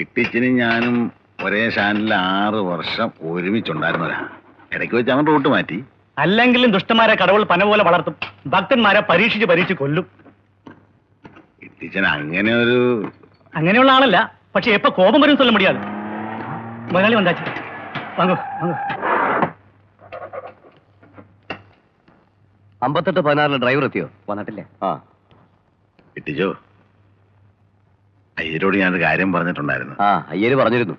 ഇട്ടിച്ചിനും ഞാനും ഒരേ ചാനലിൽ 6 വർഷം ഒരുമിച്ചുണ്ടായിരുന്നവരാ. ഇടയ്ക്ക് വെച്ച് അവൻ റൂട്ട് മാറ്റി. അല്ലെങ്കിലും ദുഷ്ടന്മാരെ കടവുൾ പന പോലെ വളർത്തും, ഭക്തന്മാരെ പരീക്ഷിച്ച് കൊല്ലും. ഇട്ടിച്ചൻ അങ്ങനെയുള്ള ആളല്ല. പക്ഷെ എപ്പോ കോപം വരും சொல்ல முடியாது. മലയാളി വന്നാച്ചു വാങ്ങോ വാങ്ങോ. 58-16 ഡ്രൈവർ എത്തിയോ? വന്നിട്ടില്ല. ഇട്ടിച്ചോ, അയ്യരോട് ഞാനൊരു കാര്യം പറഞ്ഞിട്ടുണ്ടായിരുന്നു. അയ്യര് പറഞ്ഞിരുന്നു.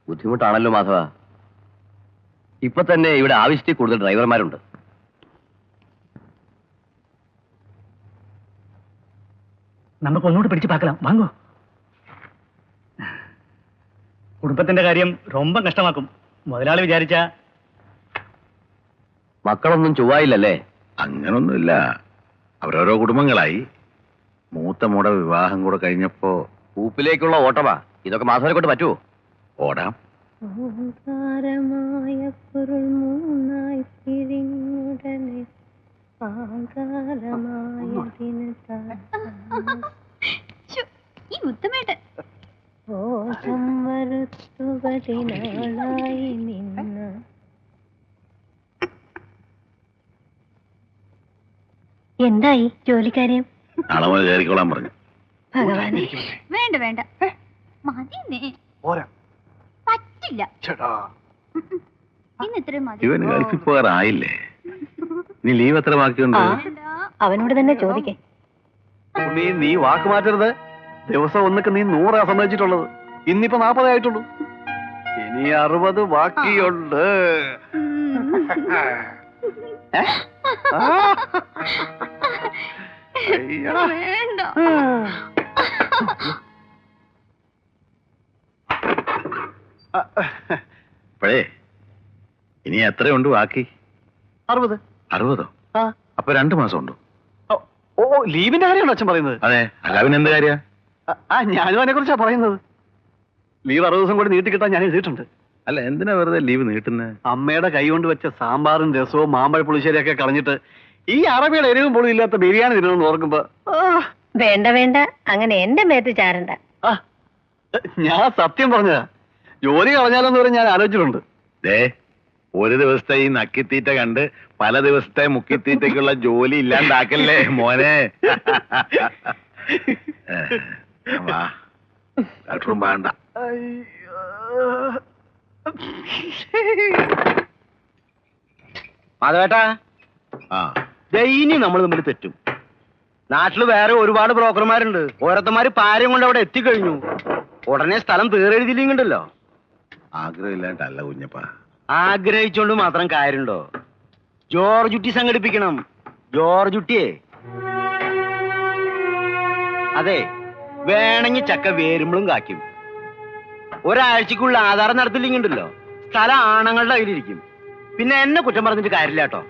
ബുദ്ധിമുട്ടാണല്ലോ മാധവ. ഇപ്പൊ തന്നെ ഇവിടെ ആവശ്യത്തിൽ കൂടുതൽ ഡ്രൈവർമാരുണ്ട്. നമുക്ക് ഒന്നുകൂടി പിടിച്ചു പാക്കണം. വാങ്ങോ. കുടുംബത്തിന്റെ കാര്യം ரொம்ப കഷ്ടമാക്കും. മുതലാളി വിചാരിച്ച മക്കളൊന്നും ചൊവ്വായില്ലല്ലേ? അങ്ങനൊന്നുമില്ല, അവരോരോ കുടുംബങ്ങളായി. മൂത്ത മോടെ വിവാഹം കൂടെ കഴിഞ്ഞപ്പോ ഊപ്പിലേക്കുള്ള ഓട്ടമാ. ഇതൊക്കെ മാധവനെ കൊണ്ട് പറ്റുമോ? ഓടാം. ഈ ഉത്തമേട്ടൻ എന്തായി ജോലിക്കാര്യം? നാളെ മുതൽ കയറിക്കോളാൻ പറഞ്ഞു. ഭഗവാനെ, വേണ്ട വേണ്ട, മതി. പറ്റില്ല, ഇന്ന് ഇത്രയും മതി. ഇവന് ഗൾഫിൽ പോകാറായില്ലേ? നീ ലീവ് എത്ര ബാക്കിയുണ്ട്? അവനോട് തന്നെ ചോദിക്കേ. നീ വാക്ക് മാറ്റരുത്. ദിവസം ഒന്നൊക്കെ നീ 100 സമ്മതിച്ചിട്ടുള്ളത്. ഇന്നിപ്പോ 40 ആയിട്ടുള്ളൂ. ഇനി 60 ബാക്കിയുണ്ട്. വേണ്ട. അപ്പോഴേ ഇനി എത്രയുണ്ട് ബാക്കി? 60. 60? അപ്പൊ 2 മാസം ഉണ്ടോ? ഓ, ലീവിന്റെ കാര്യമാണ് അച്ഛൻ പറയുന്നത്. അതെ, അല്ല അവൻ എന്ത് കാര്യ? ഞാനും അതിനെ കുറിച്ചാ പറയുന്നത്. ലീവ് 60 ദിവസം കൂടി നീട്ടിക്കിട്ടാൻ ഞാൻ എഴുതിയിട്ടുണ്ട്. അല്ല, എന്തിനാ വെറുതെ ലീവ് നീട്ടുന്നത്? അമ്മയുടെ കൈ കൊണ്ട് വെച്ച സാമ്പാറും രസവും മാമ്പഴ പുളിശ്ശേരിയൊക്കെ കളഞ്ഞിട്ട് ഈ അറബിയുടെ എരിവും പോലും ഇല്ലാത്ത ബിരിയാണി തിന്നണമെന്ന് ഓർക്കുമ്പോ വേണ്ട വേണ്ട, അങ്ങനെ എന്റെ മേത്ത് ചാരണ്ട. ഞാൻ സത്യം പറഞ്ഞതാ. ജോലി കളഞ്ഞാലെന്ന് പറഞ്ഞ് ഞാൻ ആലോചിച്ചിട്ടുണ്ട്. ഒരു ദിവസത്തെ ഈ നക്കിത്തീറ്റ കണ്ട് പല ദിവസത്തെ മുക്കിത്തീറ്റക്കുള്ള ജോലി ഇല്ലാണ്ടാക്കല്ലേ മോനെ. ഡോക്ടറും വേണ്ട. മാധവേട്ടാ, ഇനി നമ്മൾ തമ്മിൽ തെറ്റും. നാട്ടില് വേറെ ഒരുപാട് ബ്രോക്കർമാരുണ്ട്. ഓരോരുത്തന്മാര് പാരം കൊണ്ട് അവിടെ എത്തിക്കഴിഞ്ഞു. ഉടനെ സ്ഥലം തീരെഴുതിയില്ലെങ്കിണ്ടല്ലോ. ആഗ്രഹമില്ലാണ്ടല്ല കുഞ്ഞപ്പ. ആഗ്രഹിച്ചോണ്ട് മാത്രം കാര്യമുണ്ടോ? ജോർജ് കുട്ടി സംഘടിപ്പിക്കണം. ജോർജ് കുട്ടിയെ അതെ, വേണമെങ്കിൽ ചക്ക വേരുമ്പോഴും കായ്ക്കും. ഒരാഴ്ചക്കുള്ള ആധാരം നടത്തില്ലെങ്കിണ്ടല്ലോ സ്ഥലം ആണുങ്ങളുടെ കയ്യിലിരിക്കും. പിന്നെ എന്നെ കുറ്റം പറഞ്ഞിട്ട് കാര്യമില്ല കേട്ടോ.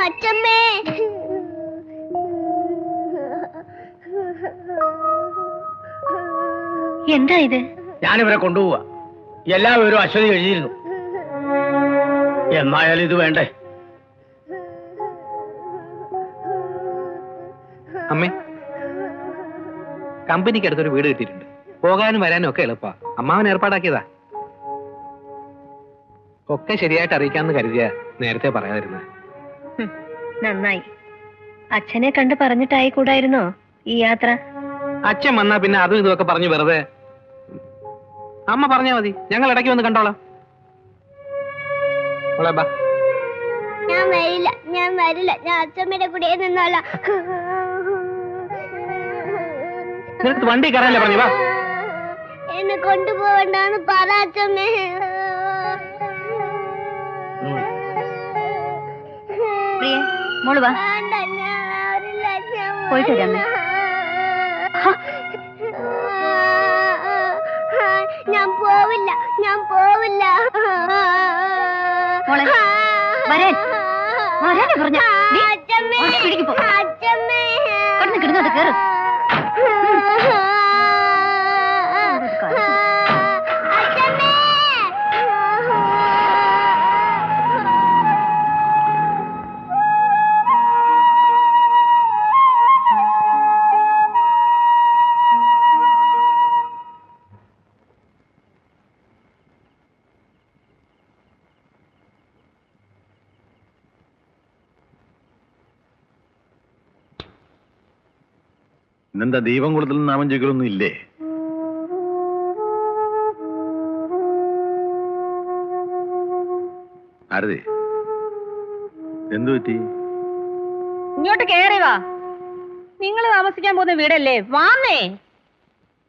അച്ഛമ്മേ, എന്താ ഇത്? ഞാനിവരെ കൊണ്ടുപോവാ. എല്ലാവരും അശ്വതി എഴുതിയിരുന്നു. എന്നായാലും ഇത് വേണ്ടേ? അമ്മേ, കമ്പനിക്ക് അടുത്തൊരു വീട് കിട്ടിയിട്ടുണ്ട്. പോകാനും വരാനും ഒക്കെ എളുപ്പാ. അമ്മാവൻ ഏർപ്പാടാക്കിയതാ. ഒക്കെ ശരിയായിട്ട് അറിയിക്കാന്ന് കരുതിയ നേരത്തെ പറയാതിരുന്നത്. നന്നായി. അച്ഛനെ കണ്ട് പറഞ്ഞിട്ടായി കൂടായിരുന്നോ ഈ യാത്ര? അച്ഛൻ വന്നാ പിന്നെ അതും ഇതുമൊക്കെ പറഞ്ഞു വെറുതെ. അമ്മ പറഞ്ഞാ മതി, ഞങ്ങൾ ഇടയ്ക്ക് വന്ന് കണ്ടോളാം. ഞാൻ വരില്ല, ഞാൻ വരില്ല. ഞാൻ അച്ഛമ്മയുടെ കൂടെ നിന്നോളാം. നിനക്ക് വണ്ടി കയറാനല്ലേ പറഞ്ഞു? വാ. എന്നെ കൊണ്ടുപോവണ്ടെന്ന് പറ അച്ഛമ്മേ. മോള് വാ, പോയിട്ട് വരാമേ. ഞാൻ പോവില്ല, ഞാൻ പോവില്ല. മോളെ വരാൻ വരാനേ പറഞ്ഞ അച്ഛമ്മേ അച്ഛമ്മേ കിടന്ന് കിടന്നത് കേറ് ഇന്നെന്താ ദീപംകുളത്തിൽ നാമം ചോദിക്കലൊന്നും ഇല്ലേ? ആരതി എന്തു പറ്റി? ഇങ്ങോട്ട് കേറി വാ. നിങ്ങൾ താമസിക്കാൻ പോകുന്ന വീടല്ലേ? വാന്നേ.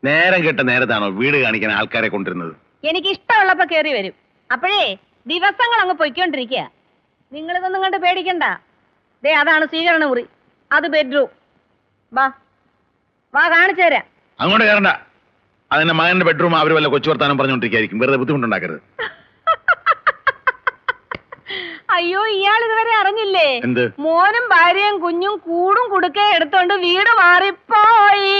നേരം കെട്ട നേരത്താണോ വീട് കാണിക്കാൻ ആൾക്കാരെ കൊണ്ടിരുന്നത്? എനിക്ക് ഇഷ്ടമുള്ളപ്പോ കേറി വരും. അപ്പോഴേ ദിവസങ്ങൾ അങ്ങ് പൊയ്ക്കൊണ്ടിരിക്കുക. നിങ്ങളിതൊന്നും കണ്ട് പേടിക്കണ്ട. ദേ അതാണ് സ്വീകരണ മുറി, അത് ബെഡ്റൂം. വാ വാ കാണിച്ചു തരാം. അങ്ങോട്ട് കയറണ്ട. അതെന്നെ മകന്റെ ബെഡ്റൂം അവർ വല്ല കൊച്ചു വർത്താനം പറഞ്ഞുകൊണ്ടിരിക്കും. വെറുതെ ബുദ്ധിമുട്ടുണ്ടാക്കരുത്. അയ്യോ, ഇയാൾ ഇതുവരെ അറിഞ്ഞില്ലേ? എന്ത്? മോനും ഭാര്യയും കുഞ്ഞും കൂടും കുടുക്കെ എടുത്തോണ്ട് വീട് മാറിപ്പോയി.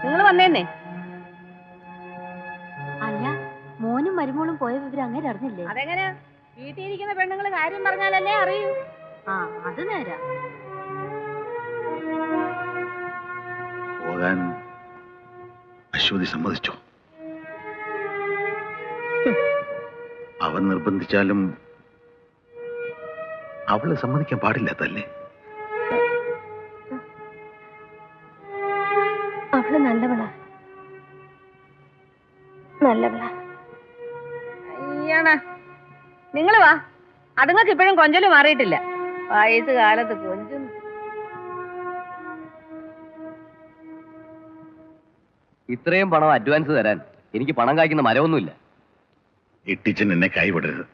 നിങ്ങൾ വന്നേന്നേ. അല്ല, മോനും മരുമോളും പോയ വിവരം അങ്ങനെ അറിഞ്ഞില്ലേ? അതെങ്ങനെ? വീട്ടിൽ ഇരിക്കുന്ന പെണ്ണുങ്ങൾ കാര്യം പറഞ്ഞാലല്ലേ അറിയൂ. ആ, അത് നേരാ. പോകാൻ അശ്വതി സമ്മതിച്ചോ? അവൻ നിർബന്ധിച്ചാലും അവള് സമ്മതിക്കാൻ പാടില്ലാത്തല്ലേ? അവള് നല്ലവളാ. അയ്യണ, നിങ്ങള് വാ. അതുങ്ങൾക്ക് ഇപ്പോഴും കൊഞ്ചല് മാറിയിട്ടില്ല. വയസ്സ് കാലത്ത് കൊഞ്ചും. ഇത്രയും പണം അഡ്വാൻസ് തരാൻ എനിക്ക് പണം കായ്ക്കുന്ന മരമൊന്നുമില്ല. ഇട്ടിച്ചൻ എന്നെ കൈവിടരുത്.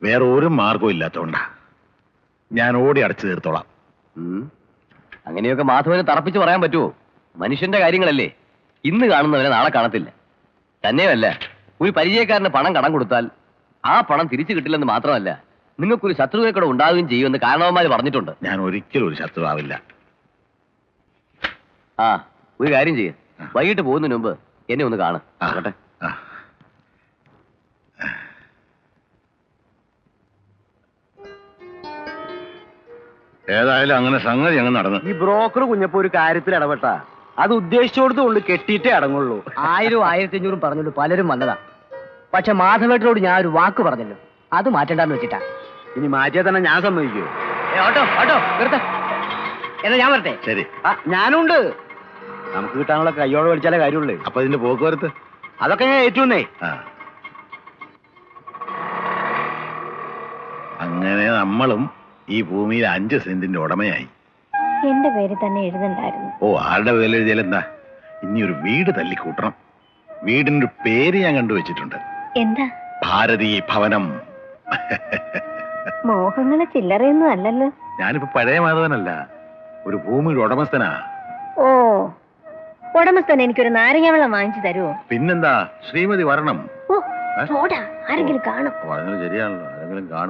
വേറെ ഒരു മാർഗവും ഇല്ലാത്തോണ്ടാ. ഞാൻ ഓടി അടച്ചു തീർത്തോളാം. അങ്ങനെയൊക്കെ മാധവന് തറപ്പിച്ച് പറയാൻ പറ്റുമോ? മനുഷ്യന്റെ കാര്യങ്ങളല്ലേ. ഇന്ന് കാണുന്നവനെ നാളെ കാണത്തില്ല. തന്നെയല്ല, ഒരു പരിചയക്കാരന് പണം കടം കൊടുത്താൽ ആ പണം തിരിച്ചു കിട്ടില്ലെന്ന് മാത്രമല്ല, നിങ്ങൾക്കൊരു ശത്രുവിനെ കൂടെ ഉണ്ടാവുകയും ചെയ്യുമെന്ന് കാരണവന്മാർ പറഞ്ഞിട്ടുണ്ട്. ഞാൻ ഒരിക്കലും ഒരു ശത്രു ആവില്ല. ആ, ഒരു കാര്യം ചെയ്യ. വൈകിട്ട് പോകുന്നതിന് മുമ്പ് എന്നെ ഒന്ന് കാണും. ആകട്ടെ. ഏതായാലും അങ്ങനെ സംഗതി അങ്ങ് നടന്നു. ഈ ബ്രോക്കർ കുഞ്ഞപ്പോ ഒരു കാര്യത്തിൽ ഇടപെട്ട അത് ഉദ്ദേശിച്ചോടത്തുകൊണ്ട് കെട്ടിയിട്ടേ അടങ്ങുള്ളൂ. 1000 1500 പറഞ്ഞോണ്ട് പലരും വന്നതാ. പക്ഷെ മാധവേട്ടനോട് ഞാൻ ഒരു വാക്ക് പറഞ്ഞല്ലോ, അത് മാറ്റണ്ടെന്ന് വെച്ചിട്ടാ. ഇനി മാറ്റിയാൽ തന്നെ ഞാൻ സമ്മതിക്കൂ. ഓട്ടോ നിർത്ത. എന്നാ ഞാൻ വരട്ടെ. ശരി, ഞാനുണ്ട്. നമുക്ക് കിട്ടാനുള്ള കയ്യോടെ പഠിച്ചാലേ കാര്യമുള്ളൂ. അപ്പൊ ഇതിന്റെ പോക്കുവരത്ത് അതൊക്കെ ഞാൻ ഏറ്റുന്നേ. അങ്ങനെ നമ്മളും ഈ ഭൂമിയിൽ 5 സെന്റിന്റെ ഉടമയായി. എന്റെ പേര് തന്നെ എഴുതണ്ടായിരുന്നു. ഓ, ആരുടെ പേര് എഴുതിയാലെന്താ? ഇനി ഒരു വീട് തല്ലിക്കൂട്ടണം. വീടിന്റെ പേര് ഞാൻ കണ്ടുവച്ചിട്ടുണ്ട്. എന്താ? ഭാരതീ ഭവനം. മോഹങ്ങളെ ചില്ലറയൊന്നും അല്ലല്ലോ. ഞാനിപ്പോ പഴയ മാധവനല്ല, ഒരു ഭൂമിയുടെ ഉടമസ്ഥനാ. ഓ, ഉടമസ്ഥൻ എനിക്കൊരു നാരങ്ങ വെള്ളം വാങ്ങിച്ചു തരുമോ? പിന്നെന്താ, ശ്രീമതി വരണം. ഓ, പോടാ, ആരെങ്കിലും കാണും. പറഞ്ഞത് ശരിയാണല്ലോ, ആരെങ്കിലും കാണും.